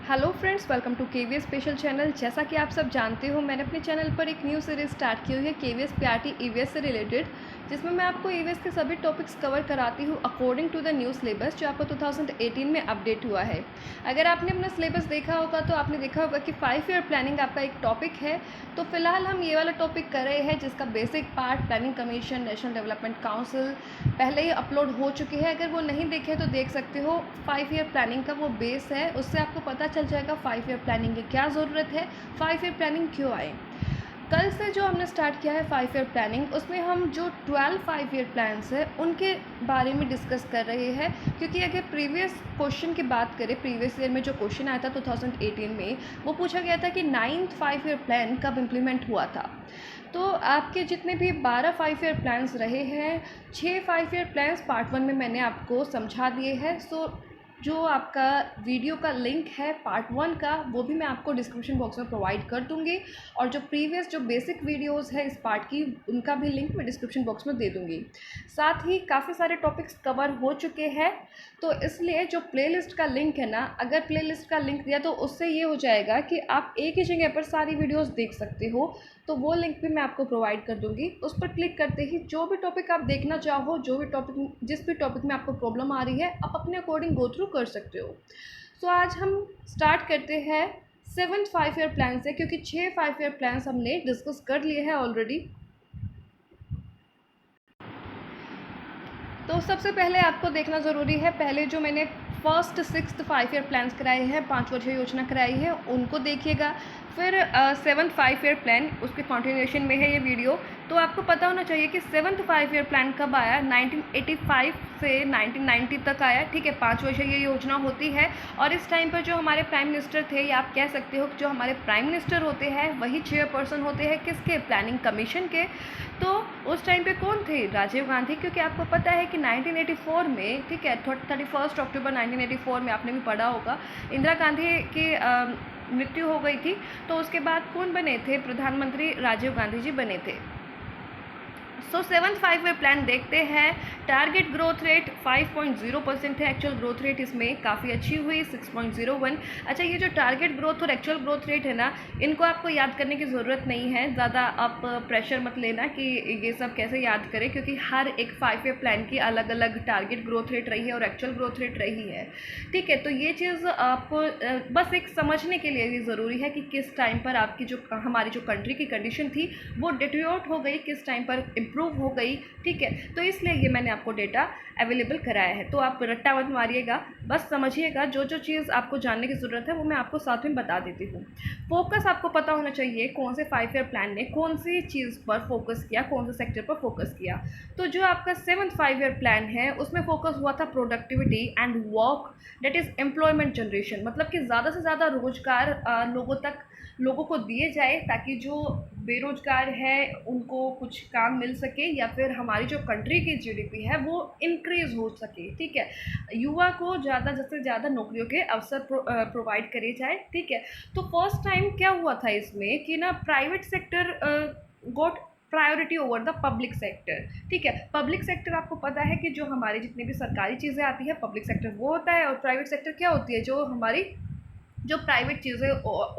Hello friends, welcome to KVS special channel. जैसा कि आप सब जानते हो, मैंने अपने चैनल पर एक न्यू सीरीज़ स्टार्ट की हुई है केवीएस पीआरटी ईवीएस से रिलेटेड, जिसमें मैं आपको ईवीएस के सभी टॉपिक्स कवर कराती हूँ according to the new syllabus जो आपको 2018 में अपडेट हुआ है। अगर आपने अपना सिलेबस देखा होगा तो आपने देखा होगा कि 5 ईयर प्लानिंग आपका एक टॉपिक है। तो फिलहाल हम ये वाला टॉपिक कर रहे हैं जिसका basic part planning commission, national development council पहले ही अपलोड हो चुकी है। अगर वो नहीं देखे तो देख सकते हो। 5 ईयर प्लानिंग का वो बेस है, उससे आपको पता चल जाएगा 5 ईयर प्लानिंग की क्या ज़रूरत है, 5 ईयर प्लानिंग क्यों आए। कल से जो हमने स्टार्ट किया है 5 ईयर प्लानिंग, उसमें हम जो 12 5 ईयर प्लान्स है उनके बारे में डिस्कस कर रहे हैं। क्योंकि अगर प्रीवियस क्वेश्चन की बात करें, प्रीवियस ईयर में जो क्वेश्चन आया था 2018 में, वो पूछा गया था कि 9th 5 ईयर प्लान कब इम्प्लीमेंट हुआ था। तो आपके जितने भी 12 5 ईयर प्लान्स रहे हैं, 6 5 ईयर प्लान्स पार्ट 1 में मैंने आपको समझा दिए हैं। सो जो आपका वीडियो का लिंक है पार्ट 1 का, वो भी मैं आपको डिस्क्रिप्शन बॉक्स में प्रोवाइड कर दूंगी। और जो प्रीवियस जो बेसिक वीडियोस है इस पार्ट की, उनका भी लिंक मैं डिस्क्रिप्शन बॉक्स में दे दूंगी। साथ ही काफ़ी सारे टॉपिक्स कवर हो चुके हैं, तो इसलिए जो प्लेलिस्ट का लिंक है ना, अगर प्लेलिस्ट का लिंक दिया तो उससे ये हो जाएगा कि आप एक ही जगह पर सारी वीडियोज़ देख सकते हो। तो वो लिंक भी मैं आपको प्रोवाइड कर दूंगी। उस पर क्लिक करते ही जो भी टॉपिक आप देखना चाहो, जो भी टॉपिक, जिस भी टॉपिक में आपको प्रॉब्लम आ रही है, आप अपने अकॉर्डिंग गो थ्रू कर सकते हो। सो आज हम स्टार्ट करते हैं 7th 5 ईयर प्लान से, क्योंकि 6 5 ईयर प्लान्स हमने डिस्कस कर लिए हैं ऑलरेडी। तो सबसे पहले आपको देखना ज़रूरी है, पहले जो मैंने फर्स्ट 6th 5 ईयर प्लान्स कराए हैं, 5 वर्षीय योजना कराई है, उनको देखिएगा। फिर 7th 5 ईयर प्लान, उसके कॉन्टिन्यूएशन में है ये वीडियो। तो आपको पता होना चाहिए कि 7th 5 ईयर प्लान कब आया। 1985 से 1990 तक आया, ठीक है। 5 वर्षीय ये योजना होती है। और इस टाइम पर जो हमारे प्राइम मिनिस्टर थे, या आप कह सकते हो जो हमारे प्राइम मिनिस्टर होते हैं वही चेयरपर्सन होते हैं किसके, प्लानिंग कमीशन के। तो उस टाइम पे कौन थे, राजीव गांधी। क्योंकि आपको पता है कि 1984 में, ठीक है, 31 अक्टूबर 1984 में आपने भी पढ़ा होगा, इंदिरा गांधी की मृत्यु हो गई थी। तो उसके बाद कौन बने थे, प्रधानमंत्री राजीव गांधी जी बने थे। सो 7th 5 ईयर प्लान देखते हैं। टारगेट ग्रोथ रेट 5.0% है, एक्चुअल ग्रोथ रेट इसमें काफ़ी अच्छी हुई 6.01। अच्छा, ये जो टारगेट ग्रोथ और एक्चुअल ग्रोथ रेट है ना, इनको आपको याद करने की ज़रूरत नहीं है, ज़्यादा आप प्रेशर मत लेना कि ये सब कैसे याद करें, क्योंकि हर एक 5 ईयर प्लान की अलग अलग टारगेट ग्रोथ रेट रही है और एक्चुअल ग्रोथ रेट रही है, ठीक है। तो ये चीज़ आपको बस एक समझने के लिए भी ज़रूरी है कि किस टाइम पर आपकी जो हमारी जो कंट्री की कंडीशन थी वो डिटेरियोरेट हो गई, किस टाइम पर इम्प्रूव हो गई, ठीक है। तो इसलिए ये मैंने आपको डेटा अवेलेबल कराया है। तो आप रट्टा मत मारिएगा, बस समझिएगा। जो जो चीज़ आपको जानने की ज़रूरत है वो मैं आपको साथ में बता देती हूँ। फोकस आपको पता होना चाहिए कौन से 5 ईयर प्लान ने कौन सी चीज़ पर फोकस किया, कौन से सेक्टर पर फोकस किया। तो जो आपका 7th 5 ईयर प्लान है उसमें फोकस हुआ था productivity and work, that is employment generation. मतलब कि ज़्यादा से ज़्यादा रोजगार लोगों को दिए जाए, ताकि जो बेरोजगार है उनको कुछ काम मिल सके, या फिर हमारी जो कंट्री की जीडीपी है वो इंक्रीज़ हो सके, ठीक है। युवा को ज़्यादा से ज़्यादा नौकरियों के अवसर प्रोवाइड करे जाए, ठीक है। तो फर्स्ट टाइम क्या हुआ था इसमें कि ना, private sector got priority over the public sector, ठीक है। पब्लिक सेक्टर आपको पता है कि जो हमारी जितनी भी सरकारी चीज़ें आती है, पब्लिक सेक्टर वो होता है। और प्राइवेट सेक्टर क्या होती है, जो हमारी जो प्राइवेट चीज़ें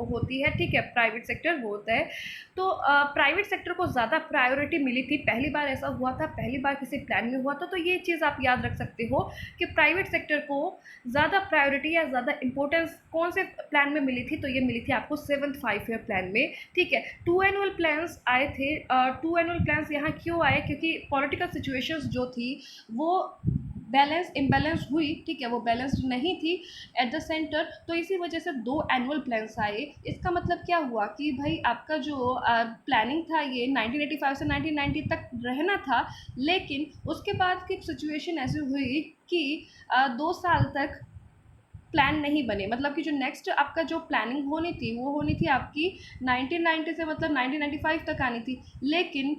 होती है, ठीक है, प्राइवेट सेक्टर वो होता है। तो प्राइवेट सेक्टर को ज़्यादा प्रायोरिटी मिली थी, पहली बार ऐसा हुआ था, पहली बार किसी प्लान में हुआ था। तो ये चीज़ आप याद रख सकते हो कि प्राइवेट सेक्टर को ज़्यादा प्रायोरिटी या ज़्यादा इंपॉर्टेंस कौन से प्लान में मिली थी। तो ये मिली थी आपको 7th 5 ईयर प्लान में, ठीक है। 2 एनुअल प्लान्स आए थे। 2 एनुअल प्लान्स यहाँ क्यों आए, क्योंकि पॉलिटिकल सिचुएशंस जो थी वो बैलेंस इम्बैलेंस हुई, ठीक है, वो बैलेंस्ड नहीं थी एट द सेंटर। तो इसी वजह से 2 एनुअल प्लान्स आए। इसका मतलब क्या हुआ कि भाई आपका जो प्लानिंग था ये 1985 से 1990 तक रहना था, लेकिन उसके बाद की सिचुएशन ऐसी हुई कि 2 साल तक प्लान नहीं बने। मतलब कि जो नेक्स्ट आपका जो प्लानिंग होनी थी वो होनी थी आपकी 1990 से, मतलब 1995 तक आनी थी। लेकिन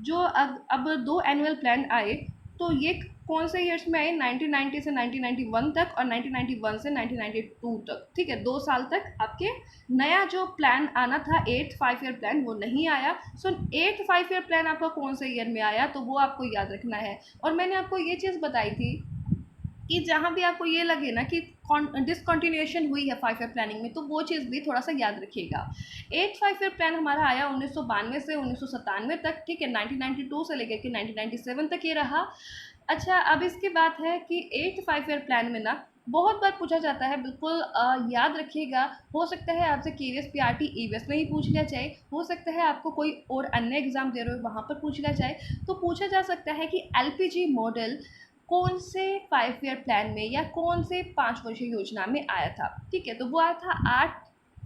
जो अब 2 एनुअल प्लान आए, तो ये कौन से ईयर्स में आए, 1990 से 1991 तक और 1991 से 1992 तक, ठीक है। 2 साल तक आपके नया जो प्लान आना था 8th 5 ईयर प्लान, वो नहीं आया। सो 8th 5 ईयर प्लान आपका कौन से ईयर में आया, तो वो आपको याद रखना है। और मैंने आपको ये चीज़ बताई थी कि जहाँ भी आपको ये लगे ना कि डिसकंटिन्यूएशन हुई है 5 ईयर प्लानिंग में, तो वो चीज़ भी थोड़ा सा याद रखिएगा। 5 ईयर प्लान हमारा आया 1992 से 1997 तक, ठीक है, 1992 से लेकर के 1997 तक ये रहा। अच्छा, अब इसकी बात है कि 5 ईयर प्लान में ना बहुत बार पूछा जाता है, बिल्कुल याद रखिएगा। हो सकता है आपसे केवीएस पीआरटी ईवीएस में ही पूछ लिया जाए, हो सकता है आपको कोई और अन्य एग्जाम दे रहे हो वहाँ पर पूछ लिया जाए। तो पूछा जा सकता है कि एलपीजी मॉडल कौन से 5 ईयर प्लान में या कौन से 5 वर्षीय योजना में आया था, ठीक है। तो वो आया था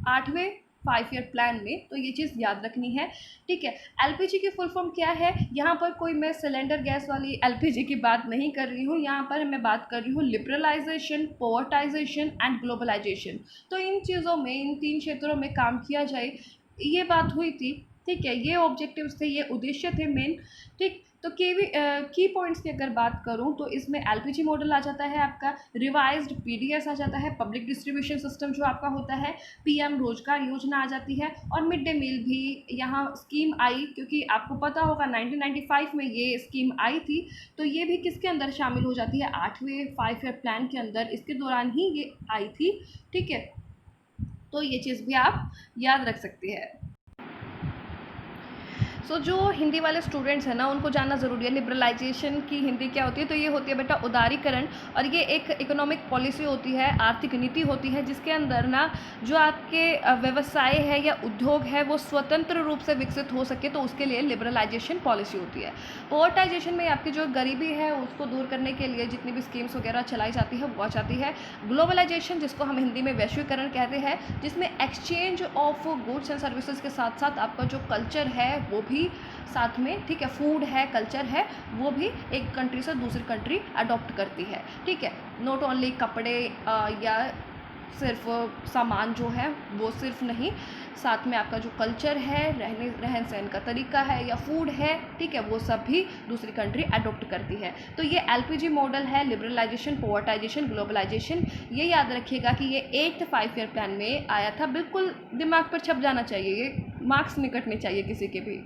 8वें 5 ईयर प्लान में, तो ये चीज़ याद रखनी है, ठीक है। एलपीजी की फुल फॉर्म क्या है, यहाँ पर कोई मैं सिलेंडर गैस वाली एलपीजी की बात नहीं कर रही हूँ, यहाँ पर मैं बात कर रही हूँ लिबरलाइजेशन, पोवर्टाइजेशन एंड ग्लोबलाइजेशन। तो इन चीज़ों में, इन 3 क्षेत्रों में काम किया जाए, ये बात हुई थी, ठीक है। ये ऑब्जेक्टिव्स थे, ये उद्देश्य थे मेन, ठीक। तो की पॉइंट्स की अगर बात करूं तो इसमें एलपीजी मॉडल आ जाता है आपका, रिवाइज्ड पीडीएस आ जाता है, पब्लिक डिस्ट्रीब्यूशन सिस्टम जो आपका होता है, पीएम रोजगार योजना आ जाती है, और मिड डे मील भी यहाँ स्कीम आई, क्योंकि आपको पता होगा 1995 में ये स्कीम आई थी। तो ये भी किसके अंदर शामिल हो जाती है, 8वें 5 ईयर प्लान के अंदर, इसके दौरान ही ये आई थी, ठीक है। तो ये चीज़ भी आप याद रख सकते हैं। सो जो हिंदी वाले स्टूडेंट्स हैं ना, उनको जानना ज़रूरी है लिबरलाइजेशन की हिंदी क्या होती है। तो ये होती है बेटा उदारीकरण, और ये एक इकोनॉमिक पॉलिसी होती है, आर्थिक नीति होती है, जिसके अंदर ना जो आपके व्यवसाय है या उद्योग है वो स्वतंत्र रूप से विकसित हो सके, तो उसके लिए लिबरलाइजेशन पॉलिसी होती है। पोवर्टाइजेशन में आपकी जो गरीबी है उसको दूर करने के लिए जितनी भी स्कीम्स वगैरह चलाई जाती है वो आ जाती है। ग्लोबलाइजेशन, जिसको हम हिंदी में वैश्वीकरण कहते हैं, जिसमें exchange of goods and services के साथ साथ आपका जो कल्चर है वो भी साथ में, ठीक है, फूड है, कल्चर है, वो भी एक कंट्री से दूसरी कंट्री अडॉप्ट करती है, ठीक है। नॉट ओनली कपड़े या सिर्फ सामान जो है वो सिर्फ नहीं, साथ में आपका जो कल्चर है, रहन सहन का तरीका है या फूड है, ठीक है, वो सब भी दूसरी कंट्री अडॉप्ट करती है। तो ये एलपीजी मॉडल है, लिबरलाइजेशन, पोवर्टाइजेशन, ग्लोबलाइजेशन, ये याद रखिएगा कि ये 8th 5 ईयर प्लान में आया था। बिल्कुल दिमाग पर छप जाना चाहिए, ये मार्क्स नहीं कटने चाहिए किसी के भी।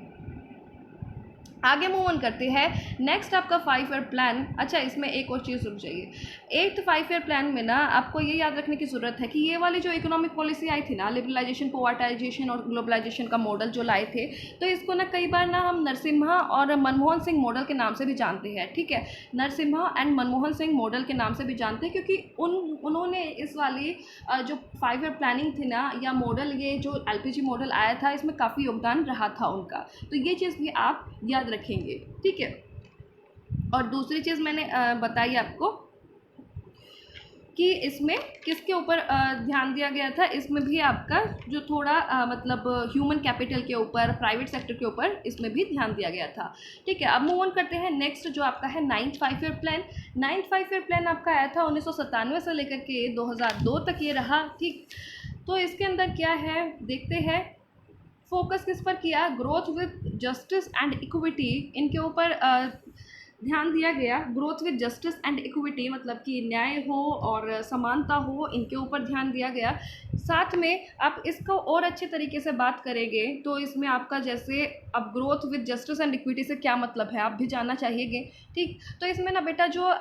आगे मूव ऑन करते हैं, नेक्स्ट आपका 5 ईयर प्लान। अच्छा, इसमें एक और चीज़ रुक जाइए, 8th 5 ईयर प्लान में ना आपको ये याद रखने की ज़रूरत है कि ये वाली जो इकोनॉमिक पॉलिसी आई थी ना, लिबरलाइजेशन, पोवर्टाइजेशन और ग्लोबलाइजेशन का मॉडल जो लाए थे, तो इसको ना कई बार ना हम नरसिम्हा और मनमोहन सिंह मॉडल के नाम से भी जानते हैं, ठीक है। नरसिम्हा एंड मनमोहन सिंह मॉडल के नाम से भी जानते हैं, क्योंकि उन्होंने इस वाली जो 5 ईयर प्लानिंग थी ना, या मॉडल, ये जो एलपीजी मॉडल आया था, इसमें काफ़ी योगदान रहा था उनका। तो ये चीज़ भी आप याद रखेंगे, ठीक है। और दूसरी चीज़ मैंने बताई आपको कि इसमें किसके ऊपर ध्यान दिया गया था, इसमें भी आपका जो थोड़ा मतलब ह्यूमन कैपिटल के ऊपर, प्राइवेट सेक्टर के ऊपर, इसमें भी ध्यान दिया गया था, ठीक है। अब मूव ऑन करते हैं, नेक्स्ट जो आपका है 9th 5 year plan. 9th 5 year plan आपका आया था 1997 से लेकर के 2002 तक ये रहा, ठीक। तो इसके अंदर क्या है देखते हैं। फोकस किस पर किया, growth with justice and equity, इनके ऊपर ध्यान दिया गया। Growth with justice and equity मतलब कि न्याय हो और समानता हो, इनके ऊपर ध्यान दिया गया। साथ में आप इसको और अच्छे तरीके से बात करेंगे तो इसमें आपका, जैसे अब growth with justice and equity से क्या मतलब है आप भी जानना चाहिए, ठीक। तो इसमें ना बेटा जो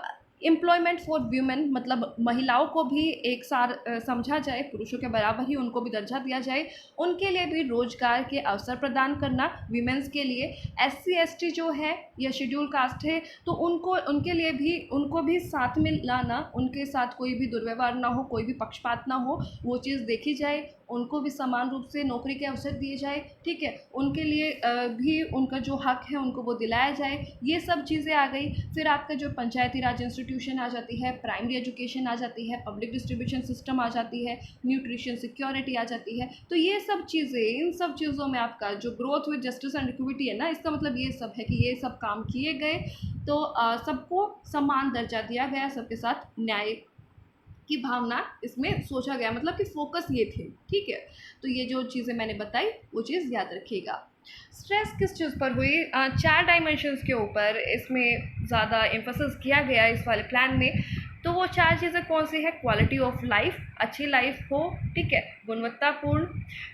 एम्प्लॉयमेंट फॉर वीमेन मतलब महिलाओं को भी एक साथ समझा जाए, पुरुषों के बराबर ही उनको भी दर्जा दिया जाए, उनके लिए भी रोजगार के अवसर प्रदान करना, वीमेंस के लिए। SC ST जो है या शेड्यूल कास्ट है, तो उनके लिए भी, उनको भी साथ में लाना, उनके साथ कोई भी दुर्व्यवहार ना हो, कोई भी पक्षपात ना हो, वो चीज़ देखी जाए, उनको भी समान रूप से नौकरी के अवसर दिए जाए, ठीक है। उनके लिए भी उनका जो हक है उनको वो दिलाया जाए, ये सब चीज़ें आ गई। फिर आपका जो पंचायती राज इंस्टीट्यूशन आ जाती है, प्राइमरी एजुकेशन आ जाती है, पब्लिक डिस्ट्रीब्यूशन सिस्टम आ जाती है, न्यूट्रिशन सिक्योरिटी आ जाती है। तो ये सब चीज़ें, इन सब चीज़ों में आपका जो growth with justice and equity है ना, इसका मतलब ये सब है कि ये सब काम किए गए, तो सबको समान दर्जा दिया गया, सबके साथ न्याय की भावना इसमें सोचा गया, मतलब कि फोकस ये थे, ठीक है। तो ये जो चीज़ें मैंने बताई वो चीज़ याद रखिएगा। स्ट्रेस किस चीज़ पर हुई, 4 डायमेंशंस के ऊपर इसमें ज़्यादा एम्फोसिस किया गया इस वाले प्लान में। तो वो 4 चीज़ें कौन सी है? क्वालिटी ऑफ लाइफ, अच्छी लाइफ हो, ठीक है, गुणवत्तापूर्ण,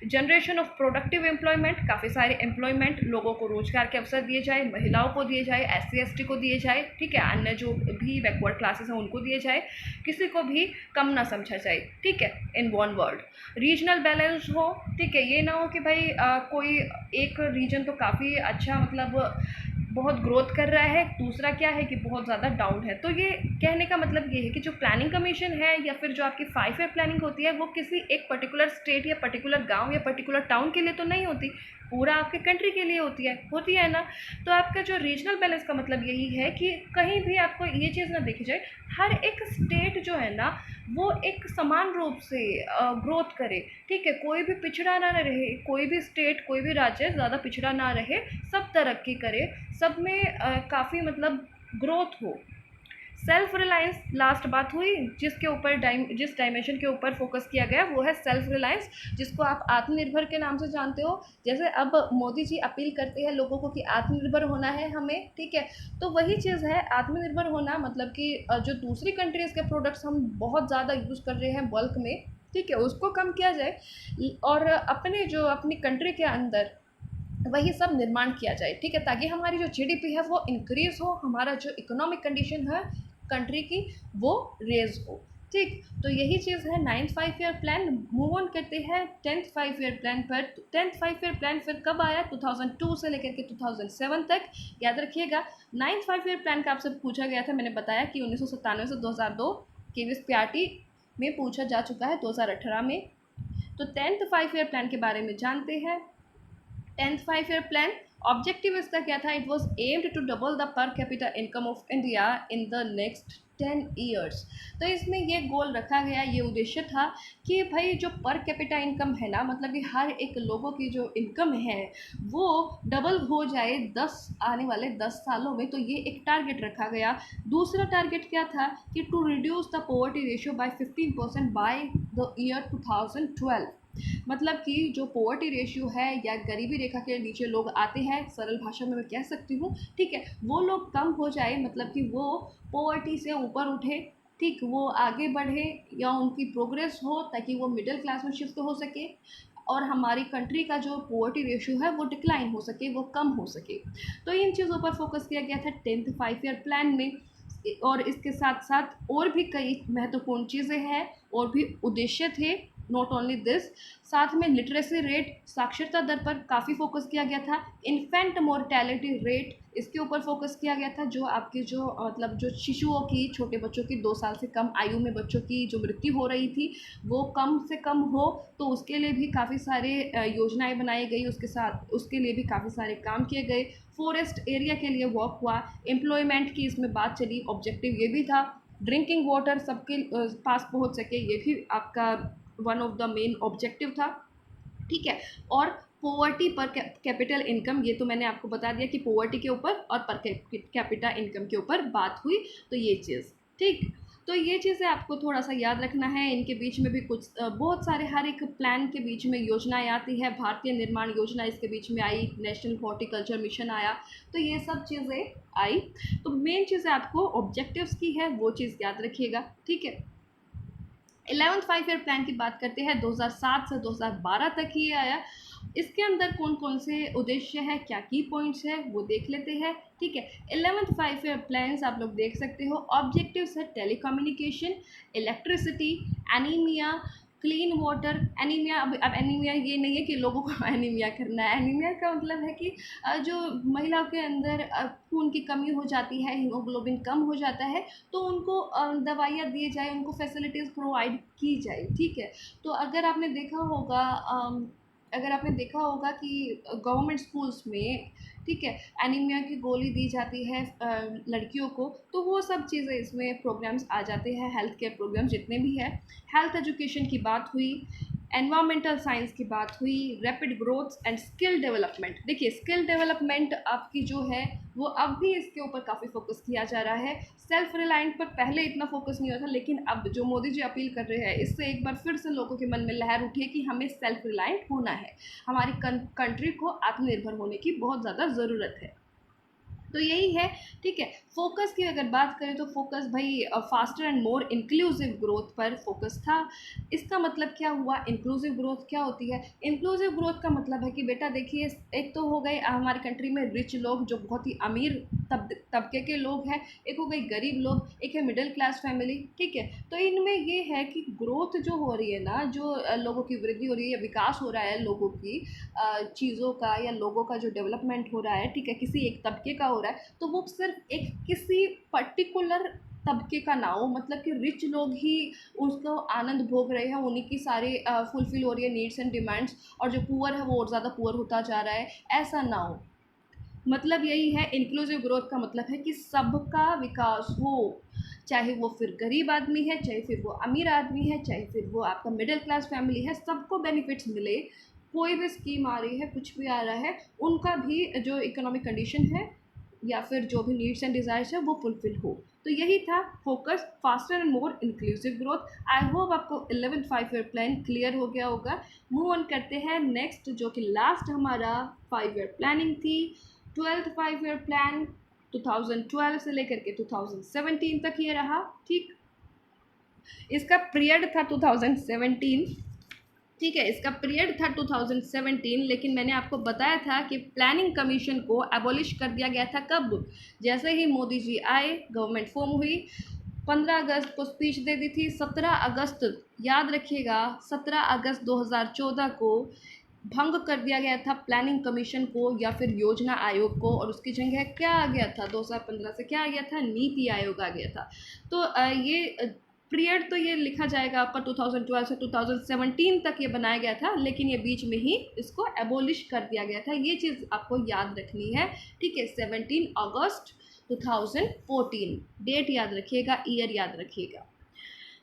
जनरेशन ऑफ प्रोडक्टिव एम्प्लॉयमेंट, काफ़ी सारे एम्प्लॉयमेंट, लोगों को रोजगार के अवसर दिए जाए, महिलाओं को दिए जाए, SC ST को दिए जाए, ठीक है, अन्य जो भी बैकवर्ड क्लासेस हैं उनको दिए जाए, किसी को भी कम ना समझा जाए, ठीक है, in one word. Regional balance हो, ठीक है, ये ना हो कि भाई कोई एक रीजन तो काफ़ी अच्छा मतलब बहुत ग्रोथ कर रहा है, दूसरा क्या है कि बहुत ज़्यादा डाउन है। तो ये कहने का मतलब ये है कि जो प्लानिंग कमीशन है या फिर जो आपकी 5 ईयर प्लानिंग होती है वो किसी एक पर्टिकुलर स्टेट या पर्टिकुलर गांव या पर्टिकुलर टाउन के लिए तो नहीं होती, पूरा आपके कंट्री के लिए होती है ना। तो आपका जो रीजनल बैलेंस का मतलब यही है कि कहीं भी आपको ये चीज़ ना देखी जाए, हर एक स्टेट जो है ना वो एक समान रूप से ग्रोथ करे, ठीक है, कोई भी पिछड़ा ना रहे, कोई भी स्टेट कोई भी राज्य ज़्यादा पिछड़ा ना रहे, सब तरक्की करे, सब में काफ़ी मतलब ग्रोथ हो। सेल्फ रिलायंस लास्ट बात हुई, जिसके ऊपर जिस डायमेंशन के ऊपर फोकस किया गया वो है सेल्फ रिलायंस, जिसको आप आत्मनिर्भर के नाम से जानते हो। जैसे अब मोदी जी अपील करते हैं लोगों को कि आत्मनिर्भर होना है हमें, ठीक है, तो वही चीज़ है आत्मनिर्भर होना, मतलब कि जो दूसरी कंट्रीज़ के प्रोडक्ट्स हम बहुत ज़्यादा यूज़ कर रहे हैं बल्क में, ठीक है, उसको कम किया जाए और अपनी कंट्री के अंदर वही सब निर्माण किया जाए, ठीक है, ताकि हमारी जो GDP है वो इंक्रीज़ हो, हमारा जो इकोनॉमिक कंडीशन है कंट्री की वो रेज हो, ठीक। तो यही चीज़ है 9th 5 year plan. Move on करते हैं 10th 5 ईयर प्लान पर। 10th 5 ईयर प्लान फिर कब आया? 2002 से लेकर के 2007 तक। याद रखिएगा 9th 5 ईयर प्लान का आपसे पूछा गया था, मैंने बताया कि 1997 से 2002 KVS में पूछा जा चुका है 2018 में। तो 10th 5 ईयर प्लान के बारे में जानते हैं। 10th 5 ईयर प्लान ऑब्जेक्टिव इसका क्या था? It was aimed to double the per capita income of India in the next 10 years. तो इसमें ये गोल रखा गया, ये उद्देश्य था कि भाई जो पर कैपिटा इनकम है ना, मतलब कि हर एक लोगों की जो इनकम है वो डबल हो जाए आने वाले 10 सालों में। तो ये एक टारगेट रखा गया। दूसरा टारगेट क्या था कि to reduce the poverty ratio by 15% by the year 2012। मतलब कि जो पॉवर्टी रेशियो है या गरीबी रेखा के नीचे लोग आते हैं, सरल भाषा में मैं कह सकती हूँ, ठीक है, वो लोग कम हो जाए, मतलब कि वो पॉवर्टी से ऊपर उठे, ठीक, वो आगे बढ़े या उनकी प्रोग्रेस हो ताकि वो मिडिल क्लास में शिफ्ट हो सके और हमारी कंट्री का जो पॉवर्टी रेशियो है वो डिक्लाइन हो सके, वो कम हो सके। तो इन चीज़ों पर फोकस किया गया था 10th 5 ईयर प्लान में। और इसके साथ साथ और भी कई महत्वपूर्ण चीज़ें हैं और भी उद्देश्य थे। नॉट ओनली दिस, साथ में लिटरेसी रेट, साक्षरता दर पर काफ़ी फोकस किया गया था। इन्फेंट मोर्टेलिटी रेट, इसके ऊपर फोकस किया गया था, जो आपकी जो मतलब जो शिशुओं की, छोटे बच्चों की 2 साल से कम आयु में बच्चों की जो मृत्यु हो रही थी वो कम से कम हो, तो उसके लिए भी काफ़ी सारे योजनाएं बनाई गई, उसके लिए भी काफ़ी सारे काम किए गए। फॉरेस्ट एरिया के लिए वर्क हुआ। एम्प्लॉयमेंट की इसमें बात चली, ऑब्जेक्टिव ये भी था। ड्रिंकिंग वाटर सबके पास पहुंच सके, ये भी आपका one of the main objective था, ठीक है। और पॉवर्टी पर कैपिटल इनकम, ये तो मैंने आपको बता दिया कि पॉवर्टी के ऊपर और पर कैपिटा इनकम के ऊपर बात हुई, तो ये चीज़, ठीक। तो ये चीज़ें आपको थोड़ा सा याद रखना है। इनके बीच में भी कुछ बहुत सारे, हर एक प्लान के बीच में योजनाएं आती है। भारतीय निर्माण योजना इसके बीच में आई, नेशनल हॉर्टिकल्चर मिशन आया, तो ये सब चीज़ें आई। तो मेन चीज़ें आपको ऑब्जेक्टिव्स की है वो चीज़ याद रखिएगा, ठीक है। 11th 5 ईयर प्लान की बात करते हैं, 2007 से 2012 तक ही आया। इसके अंदर कौन कौन से उद्देश्य है, क्या की पॉइंट्स है वो देख लेते हैं, ठीक है। 11th 5 ईयर प्लान्स आप लोग देख सकते हो। ऑब्जेक्टिव्स है telecommunication, electricity, anaemia, clean water. Anaemia, अब एनीमिया ये नहीं है कि लोगों को एनीमिया करना है। एनीमिया का मतलब है कि जो महिलाओं के अंदर खून की कमी हो जाती है, हीमोग्लोबिन कम हो जाता है, तो उनको दवाइयाँ दी जाए, उनको फैसिलिटीज़ प्रोवाइड की जाए, ठीक है। तो अगर आपने देखा होगा कि गवर्नमेंट स्कूल्स में, ठीक है, एनीमिया की गोली दी जाती है लड़कियों को, तो वो सब चीज़ें इसमें प्रोग्राम्स आ जाते हैं, हेल्थ केयर प्रोग्राम्स जितने भी हैं। हेल्थ एजुकेशन की बात हुई, एनवायरमेंटल साइंस की बात हुई, rapid growth and skill development. देखिए स्किल डेवलपमेंट आपकी जो है वो अब भी इसके ऊपर काफ़ी फोकस किया जा रहा है। सेल्फ रिलायंट पर पहले इतना फोकस नहीं होता, लेकिन अब जो मोदी जी अपील कर रहे हैं, इससे एक बार फिर से लोगों के मन में लहर उठी है कि हमें सेल्फ रिलायंट होना है, हमारी कंट्री को आत्मनिर्भर होने की बहुत ज़्यादा ज़रूरत है। तो यही है, ठीक है। फोकस की अगर बात करें तो फोकस भाई faster and more inclusive growth पर फोकस था। इसका मतलब क्या हुआ, इंक्लूसिव ग्रोथ क्या होती है? इंक्लूसिव ग्रोथ का मतलब है कि बेटा देखिए, एक तो हो गए हमारी कंट्री में रिच लोग जो बहुत ही अमीर तबके के लोग हैं, एक हो गई गरीब लोग, एक है मिडिल क्लास फैमिली, ठीक है। तो इनमें ये है कि ग्रोथ जो हो रही है ना, जो लोगों की वृद्धि हो रही है या विकास हो रहा है लोगों की चीज़ों का या लोगों का जो डेवलपमेंट हो रहा है, ठीक है, किसी एक तबके का हो रहा है, तो वो सिर्फ एक किसी पर्टिकुलर तबके का ना हो, मतलब कि रिच लोग ही उसको आनंद भोग रहे हैं, उन्हीं की सारी फुलफिल हो रही है नीड्स एंड डिमांड्स, और जो पुअर है वो और ज़्यादा पुअर होता जा रहा है, ऐसा ना हो। मतलब यही है, इंक्लूसिव ग्रोथ का मतलब है कि सबका विकास हो, चाहे वो फिर गरीब आदमी है, चाहे फिर वो अमीर आदमी है, चाहे फिर वो आपका मिडिल क्लास फैमिली है, सबको बेनिफिट्स मिले। कोई भी स्कीम आ रही है, कुछ भी आ रहा है, उनका भी जो इकोनॉमिक कंडीशन है या फिर जो भी नीड्स एंड डिज़ायर्स है वो फुलफिल हो। तो यही था focus, faster and more inclusive growth. I hope आपको 11th 5 ईयर प्लान क्लियर हो गया होगा। मूव ऑन करते हैं नेक्स्ट, जो कि लास्ट हमारा 5 ईयर प्लानिंग थी, 12th 5 ईयर प्लान 2012 से लेकर के 2017 तक ये रहा, ठीक। इसका पीरियड था 2017, ठीक है, इसका पीरियड था 2017, लेकिन मैंने आपको बताया था कि प्लानिंग कमीशन को एबॉलिश कर दिया गया था। कब? जैसे ही मोदी जी आए, गवर्नमेंट फॉर्म हुई, 15 अगस्त को स्पीच दे दी थी, 17 अगस्त, याद रखिएगा, 17 अगस्त 2014 को भंग कर दिया गया था प्लानिंग कमीशन को या फिर योजना आयोग को, और उसकी जगह क्या आ गया था 2015 से, क्या आ गया था, नीति आयोग आ गया था। तो ये पीरियड तो ये लिखा जाएगा आपका 2012 से 2017 तक ये बनाया गया था, लेकिन ये बीच में ही इसको एबोलिश कर दिया गया था। ये चीज़ आपको याद रखनी है, ठीक है। 17 अगस्त 2014, डेट याद रखिएगा, ईयर याद रखिएगा।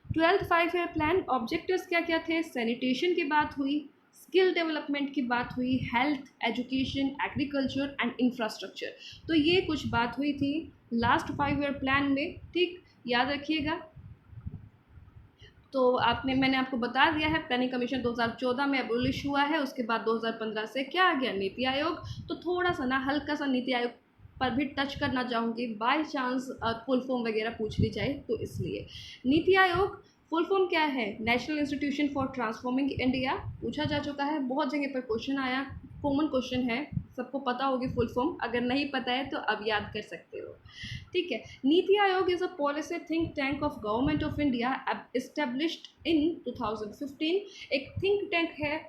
12th 5 ईयर प्लान ऑब्जेक्टिव्स क्या क्या थे? सैनिटेशन की बात हुई, स्किल डेवलपमेंट की बात हुई, health, education, agriculture and infrastructure. तो ये कुछ बात हुई थी लास्ट 5 ईयर प्लान में, ठीक, याद रखिएगा। तो मैंने आपको बता दिया है, प्लानिंग कमीशन 2014 में एबोलिश हुआ है, उसके बाद 2015 से क्या आ गया, नीति आयोग। तो थोड़ा सा ना हल्का सा नीति आयोग पर भी टच करना चाहूँगी, बाय चांस फुल फॉर्म वगैरह पूछ ली जाए तो इसलिए। नीति आयोग फुल फॉर्म क्या है? National institution for transforming India, पूछा जा चुका है, बहुत जगह पर क्वेश्चन आया, कॉमन क्वेश्चन है, सबको पता होगी फुल फॉर्म, अगर नहीं पता है तो अब याद कर सकते हो, ठीक है। NITI Aayog is a policy think tank of government of India established in 2015। एक थिंक टैंक है,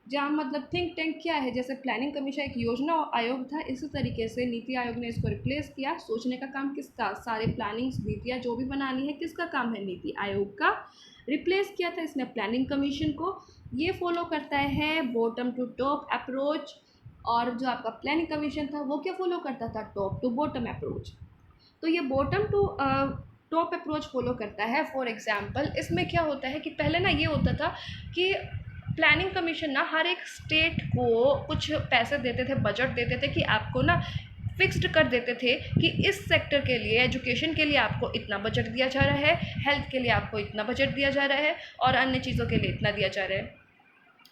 जहाँ मतलब थिंक टैंक क्या है, जैसे प्लानिंग कमीशन एक योजना आयोग था, इसी तरीके से नीति आयोग ने इसको रिप्लेस किया। सोचने का काम किसका? सारे प्लानिंग्स, नीतियाँ जो भी बनानी है, किसका काम है? नीति आयोग का। रिप्लेस किया था इसने प्लानिंग कमीशन को। ये फॉलो करता है बॉटम टू टॉप अप्रोच, और जो आपका प्लानिंग कमीशन था वो क्या फॉलो करता था? Top to bottom approach. तो ये bottom to top approach follow करता है। फॉर एग्जांपल, इसमें क्या होता है कि पहले ना ये होता था कि प्लानिंग कमीशन ना हर एक स्टेट को कुछ पैसे देते थे, बजट देते थे कि आपको ना फिक्स्ड कर देते थे कि इस सेक्टर के लिए, एजुकेशन के लिए आपको इतना बजट दिया जा रहा है, हेल्थ के लिए आपको इतना बजट दिया जा रहा है, और अन्य चीज़ों के लिए इतना दिया जा रहा है।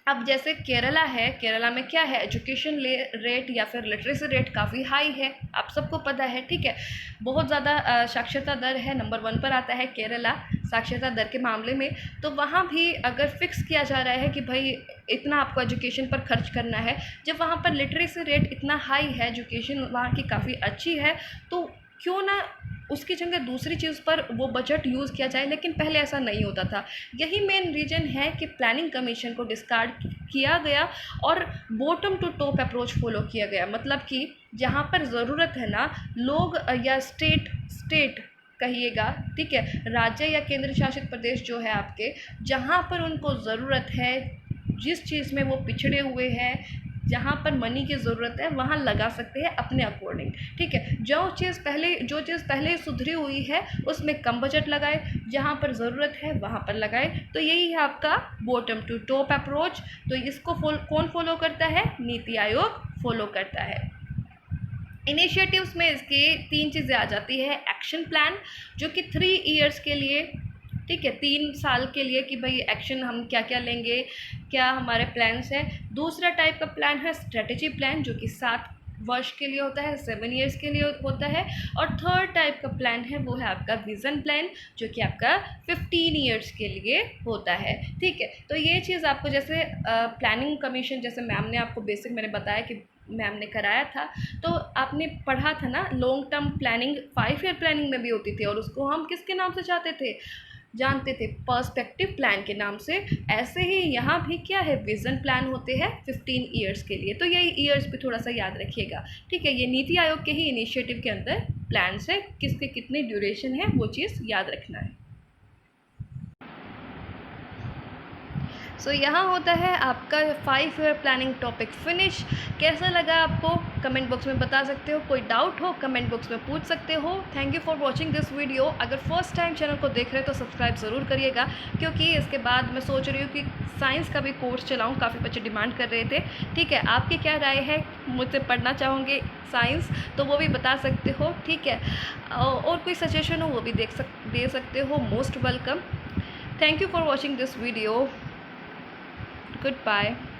अब जैसे केरला है, केरला में क्या है, एजुकेशन रेट या फिर लिटरेसी रेट काफ़ी हाई है, आप सबको पता है, ठीक है। बहुत ज़्यादा साक्षरता दर है, नंबर 1 पर आता है केरला साक्षरता दर के मामले में। तो वहाँ भी अगर फिक्स किया जा रहा है कि भाई इतना आपको एजुकेशन पर खर्च करना है, जब वहाँ पर लिटरेसी रेट इतना हाई है, एजुकेशन वहाँ की काफ़ी अच्छी है, तो क्यों ना उसकी जगह दूसरी चीज़ पर वो बजट यूज़ किया जाए। लेकिन पहले ऐसा नहीं होता था। यही मेन रीज़न है कि प्लानिंग कमीशन को डिस्कार्ड किया गया और bottom to top approach follow किया गया। मतलब कि जहाँ पर ज़रूरत है ना, लोग या स्टेट कहिएगा, ठीक है, राज्य या केंद्र शासित प्रदेश जो है आपके, जहाँ पर उनको ज़रूरत है, जिस चीज़ में वो पिछड़े हुए हैं, जहाँ पर मनी की ज़रूरत है, वहाँ लगा सकते हैं अपने अकॉर्डिंग, ठीक है। जो चीज़ पहले सुधरी हुई है उसमें कम बजट लगाए, जहाँ पर ज़रूरत है वहाँ पर लगाए। तो यही है आपका बॉटम टू टॉप अप्रोच। तो इसको कौन फॉलो करता है? नीति आयोग फॉलो करता है। इनिशिएटिव्स में इसकी 3 चीज़ें आ जाती है। एक्शन प्लान, जो कि 3 ईयर्स के लिए, ठीक है, 3 साल के लिए, कि भाई एक्शन हम क्या क्या लेंगे, क्या हमारे प्लान्स हैं। दूसरा टाइप का प्लान है स्ट्रेटजी प्लान, जो कि 7 वर्ष के लिए होता है, 7 ईयर्स के लिए होता है। और थर्ड टाइप का प्लान है वो है आपका विज़न प्लान, जो कि आपका 15 ईयर्स के लिए होता है। ठीक है, तो ये चीज़ आपको जैसे प्लानिंग कमीशन, जैसे मैम ने आपको बेसिक मैंने बताया कि मैम ने कराया था, तो आपने पढ़ा था ना, long term planning 5 year planning में भी होती थी, और उसको हम किसके नाम से जानते थे, पर्सपेक्टिव प्लान के नाम से। ऐसे ही यहाँ भी क्या है, विज़न प्लान होते हैं 15 ईयर्स के लिए। तो ये ईयर्स पे थोड़ा सा याद रखिएगा। ठीक है, ये नीति आयोग के ही इनिशिएटिव के अंदर प्लान है, किसके कितने ड्यूरेशन है वो चीज़ याद रखना है। सो यहाँ होता है आपका 5 ईयर प्लानिंग टॉपिक फिनिश। कैसा लगा आपको कमेंट बॉक्स में बता सकते हो, कोई डाउट हो कमेंट बॉक्स में पूछ सकते हो। Thank you for watching this video. अगर फर्स्ट टाइम चैनल को देख रहे हो तो सब्सक्राइब ज़रूर करिएगा, क्योंकि इसके बाद मैं सोच रही हूँ कि साइंस का भी कोर्स चलाऊँ, काफ़ी बच्चे डिमांड कर रहे थे। ठीक है, आपकी क्या राय है, मुझसे पढ़ना चाहोगे साइंस तो वो भी बता सकते हो। ठीक है, और कोई सजेशन हो वो भी दे सकते हो, most welcome. Thank you for watching this video. Goodbye.